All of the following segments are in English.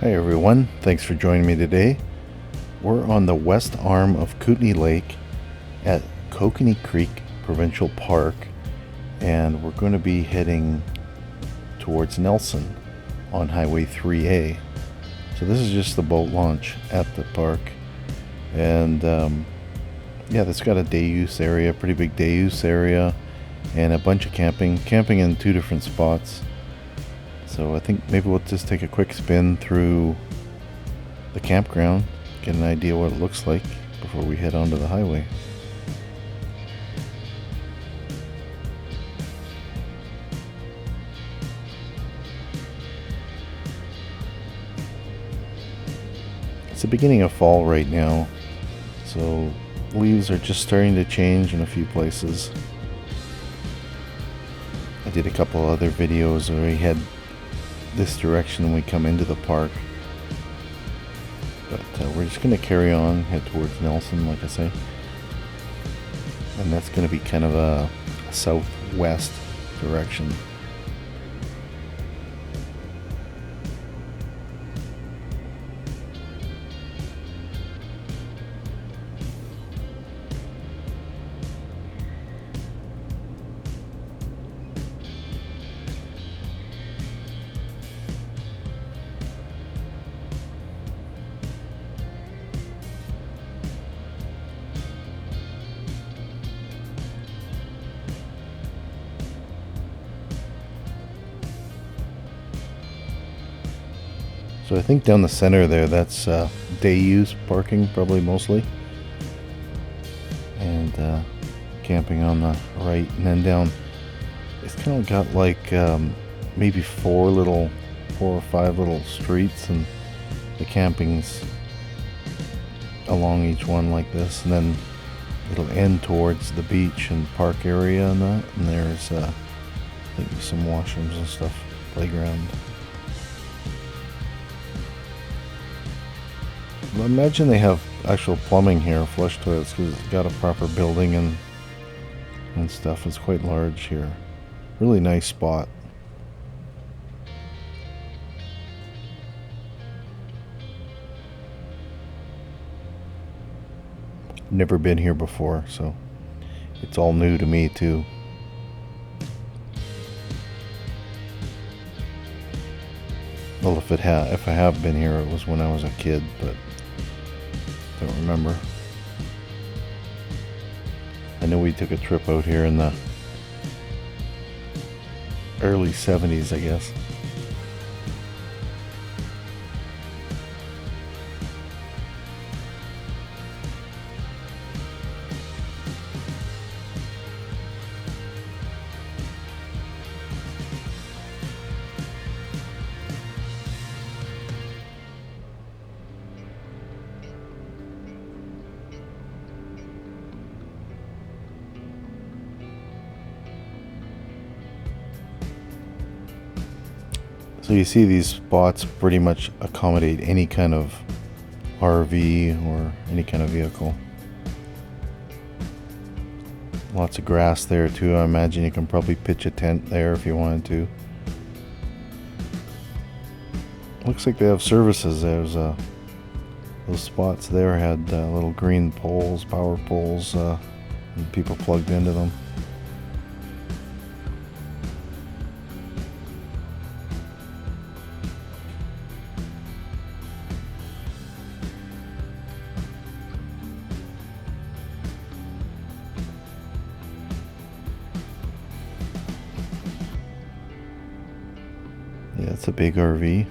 Hi everyone, thanks for joining me today. We're on the west arm of Kootenay Lake at Kokanee Creek Provincial Park, and we're going to be heading towards Nelson on Highway 3A. So this is just the boat launch at the park, and yeah, that's got a day use area, pretty big day use area, and a bunch of camping in two different spots. So I think maybe we'll just take a quick spin through the campground, get an idea what it looks like before we head onto the highway. It's the beginning of fall right now, so leaves are just starting to change in a few places. I did a couple other videos where we head this direction when we come into the park, but we're just going to carry on, head towards Nelson, like I say, and that's going to be kind of a southwest direction. So I think down the center there, that's day use parking, probably mostly, and camping on the right. And then down, it's kind of got like maybe four or five little streets, and the camping's along each one like this, and then it'll end towards the beach and park area and that. And there's I think some washrooms and stuff, playground. I imagine they have actual plumbing here, flush toilets, because it's got a proper building and stuff. It's quite large here. Really nice spot. Never been here before, so it's all new to me too. Well, if I have been here, it was when I was a kid, but don't remember. I know we took a trip out here in the early 70s, I guess. So you see these spots pretty much accommodate any kind of RV or any kind of vehicle. Lots of grass there too. I imagine you can probably pitch a tent there if you wanted to. Looks like they have services. There's those spots there had little green poles, power poles, and people plugged into them. Yeah, it's a big RV.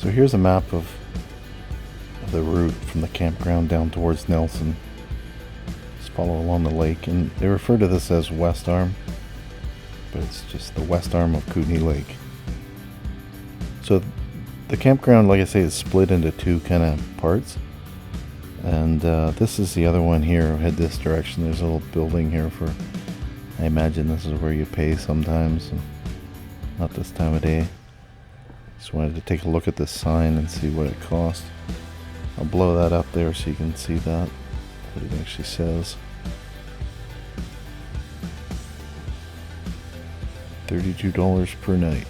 So here's a map of the route from the campground down towards Nelson. It's follow along the lake, and they refer to this as West Arm, but it's just the west arm of Kootenay Lake. So the campground, like I say, is split into two kind of parts, and this is the other one here. Head this direction. There's a little building here for, I imagine this is where you pay sometimes, and not this time of day. Just wanted to take a look at this sign and see what it cost. I'll blow that up there so you can see that, what it actually says. $32 per night.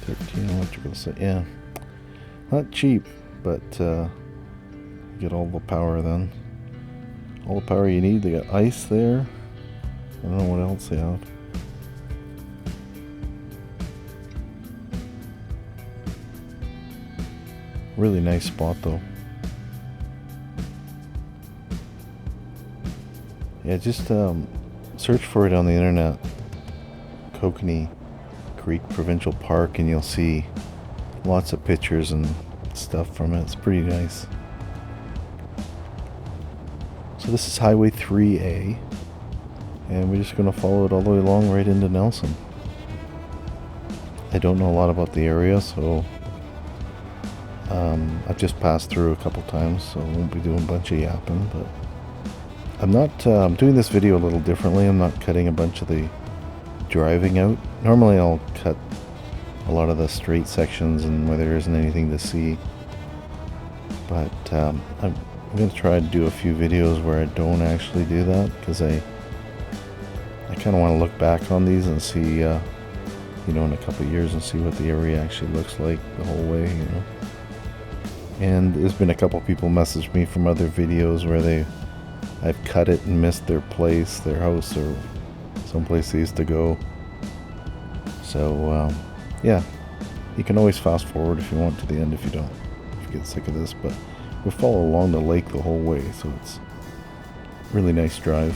$13 electrical, so yeah, not cheap, but you get all the power then. All the power you need. They got ice there. I don't know what else they have. Really nice spot though. Yeah, just search for it on the internet. Kokanee Creek Provincial Park, and you'll see lots of pictures and stuff from it. It's pretty nice. So this is Highway 3A, and we're just going to follow it all the way along right into Nelson. I don't know a lot about the area, so I've just passed through a couple times, so I won't be doing a bunch of yapping, but I'm doing this video a little differently. I'm not cutting a bunch of the driving out. Normally I'll cut a lot of the straight sections and where there isn't anything to see, but I'm going to try to do a few videos where I don't actually do that, because I kind of want to look back on these and see, in a couple of years, and see what the area actually looks like the whole way, And there's been a couple people message me from other videos where I've cut it and missed their place, their house, or someplace they used to go. So yeah, you can always fast forward if you want to the end if you get sick of this, but we'll follow along the lake the whole way, so it's a really nice drive.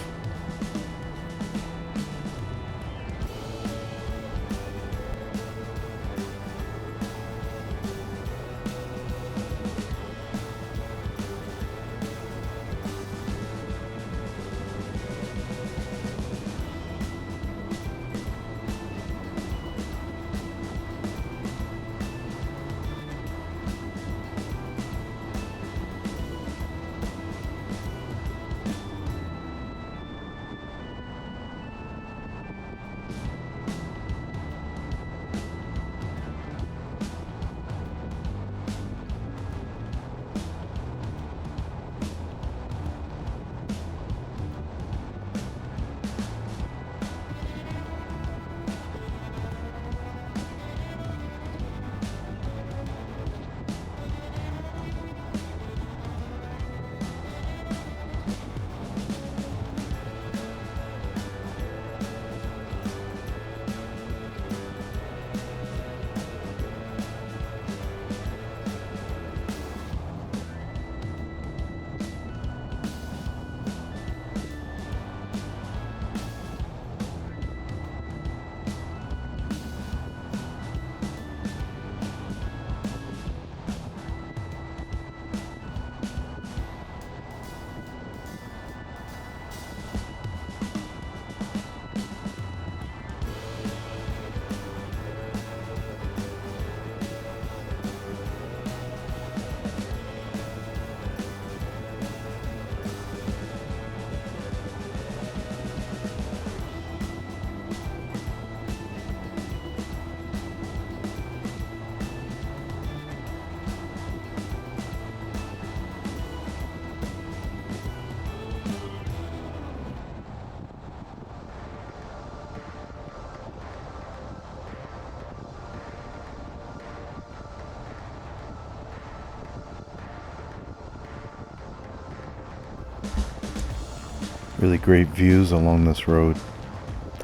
Really great views along this road.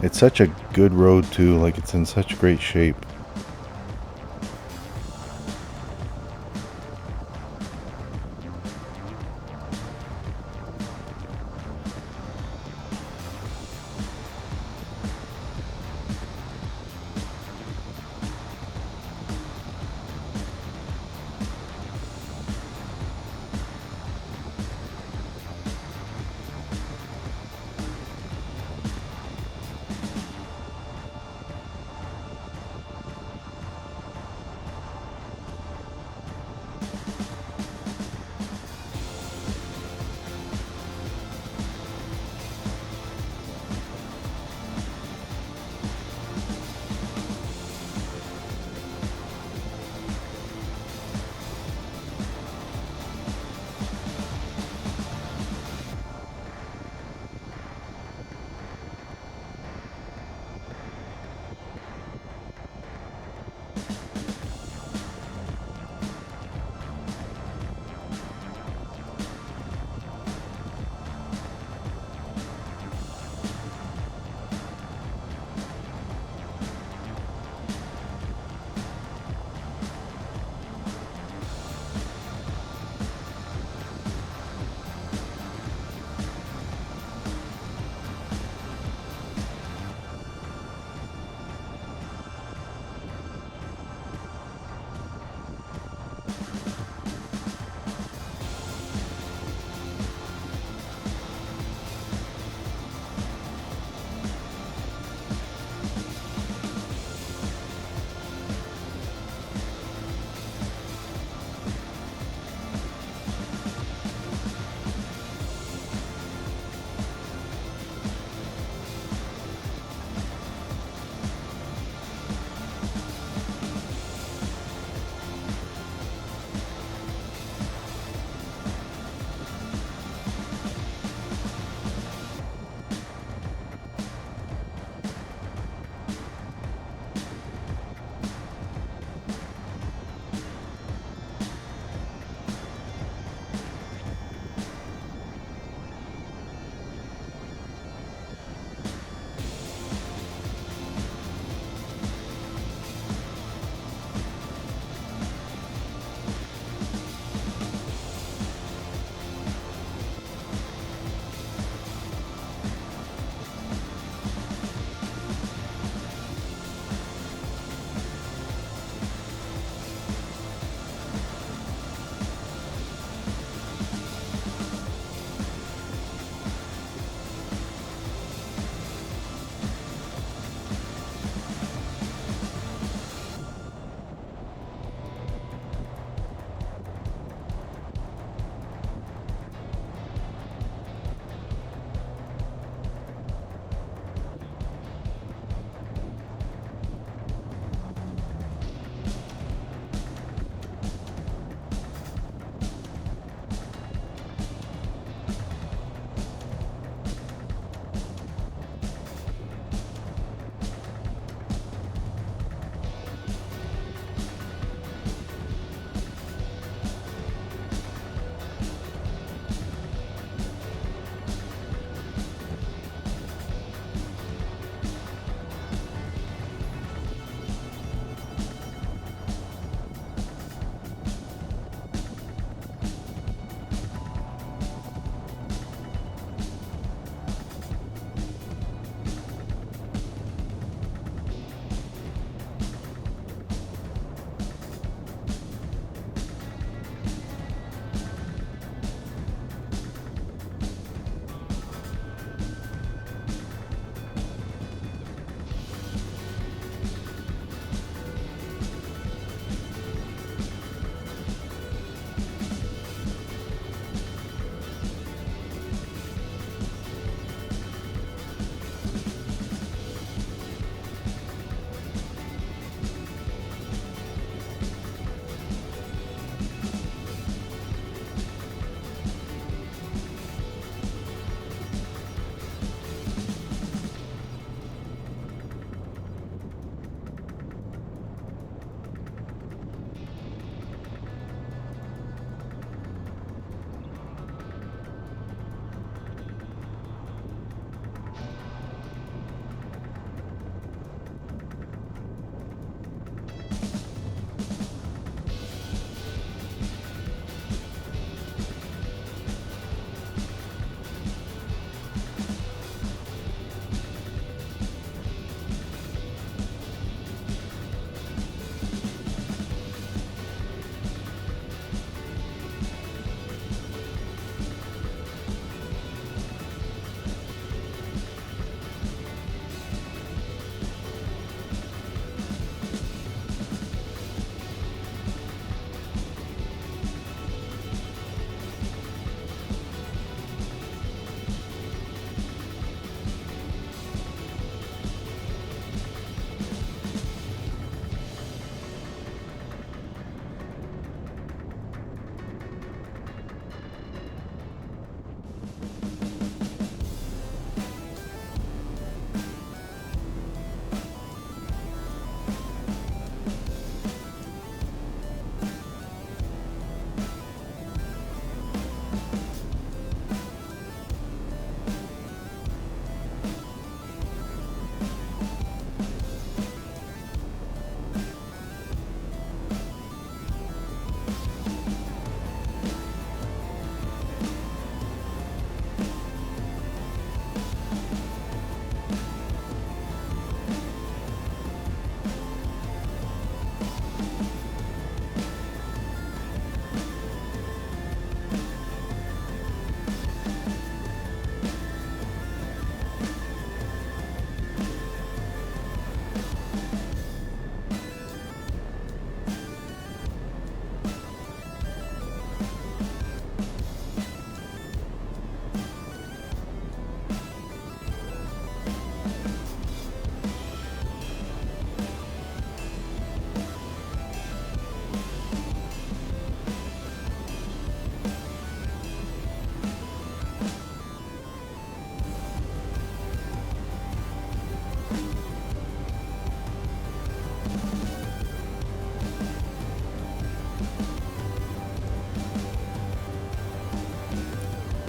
It's such a good road too, like it's in such great shape.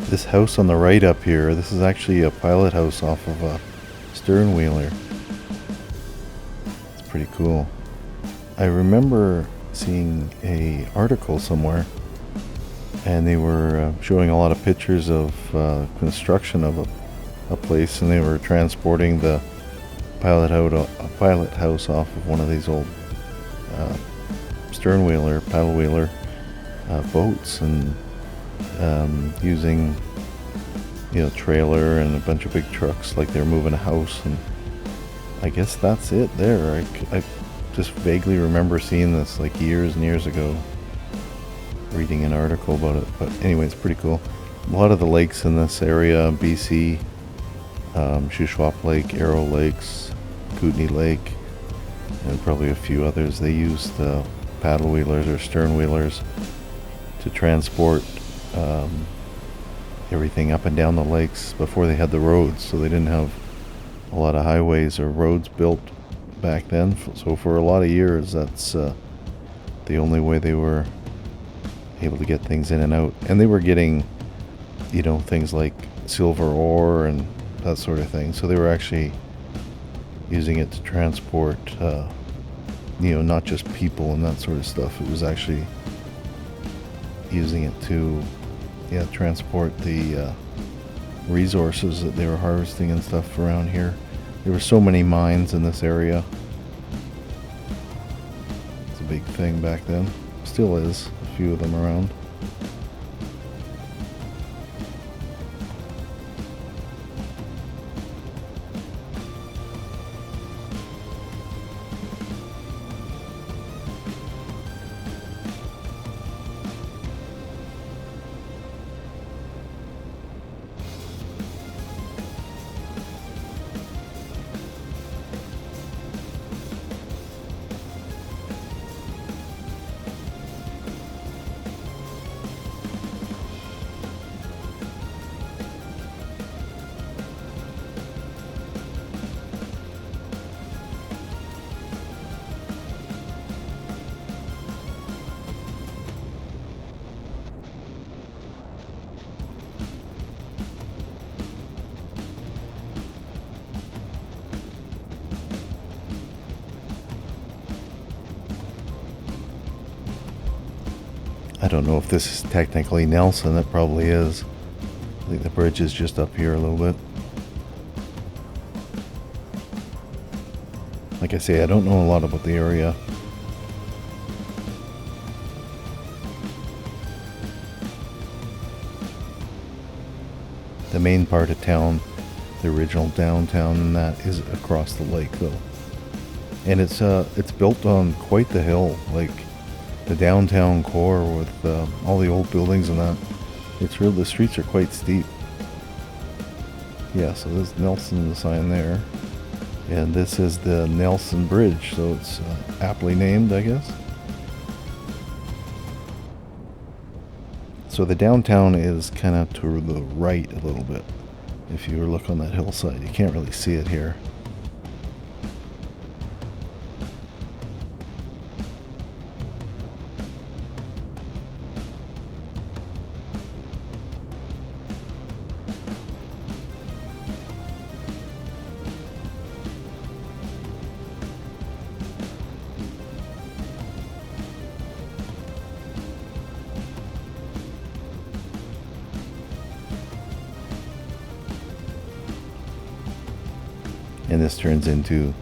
This house on the right up here, this is actually a pilot house off of a stern wheeler. It's pretty cool. I remember seeing a article somewhere, and they were showing a lot of pictures of construction of a place, and they were transporting the pilot house off of one of these old stern wheeler, paddle wheeler boats, and using, you know, trailer and a bunch of big trucks like they're moving a house. And I guess that's it there. I just vaguely remember seeing this like years and years ago, reading an article about it. But anyway, it's pretty cool. A lot of the lakes in this area, BC, Shuswap Lake, Arrow Lakes, Kootenay Lake, and probably a few others, they used paddle wheelers or stern wheelers to transport everything up and down the lakes before they had the roads. So they didn't have a lot of highways or roads built back then. So for a lot of years, that's the only way they were able to get things in and out. And they were getting, you know, things like silver ore and that sort of thing. So they were actually using it to transport, you know, not just people and that sort of stuff. It was actually using it to, yeah, transport the resources that they were harvesting and stuff around here. There were so many mines in this area. It's a big thing back then. Still is, a few of them around. I don't know if this is technically Nelson. It probably is. I think the bridge is just up here a little bit. Like I say, I don't know a lot about the area. The main part of town, the original downtown, and that is across the lake though. And it's built on quite the hill, like the downtown core with all the old buildings and that. It's real. The streets are quite steep. Yeah, so there's Nelson, the sign there, and this is the Nelson Bridge, so it's aptly named, I guess. So the downtown is kind of to the right a little bit. If you look on that hillside, you can't really see it here. and this turns into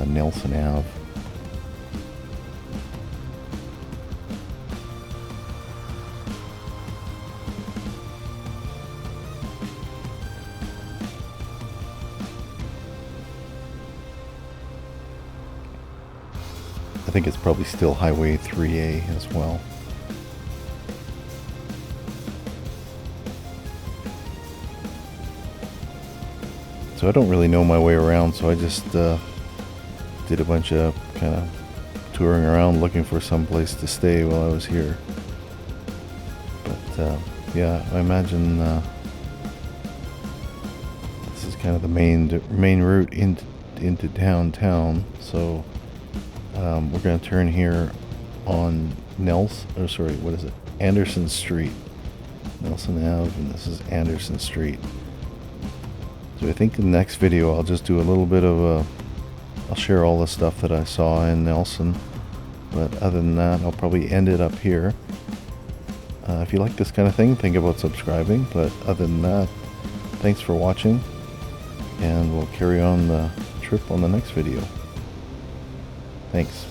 Nelson Ave. I think it's probably still Highway 3A as well. So I don't really know my way around, so I just did a bunch of kind of touring around looking for some place to stay while I was here. But yeah, I imagine this is kind of the main route into downtown. So we're going to turn here on Anderson Street. Nelson Ave, and this is Anderson Street. So I think in the next video I'll just do a little bit of I'll share all the stuff that I saw in Nelson. But other than that, I'll probably end it up here. If you like this kind of thing, think about subscribing. But other than that, thanks for watching, and we'll carry on the trip on the next video. Thanks.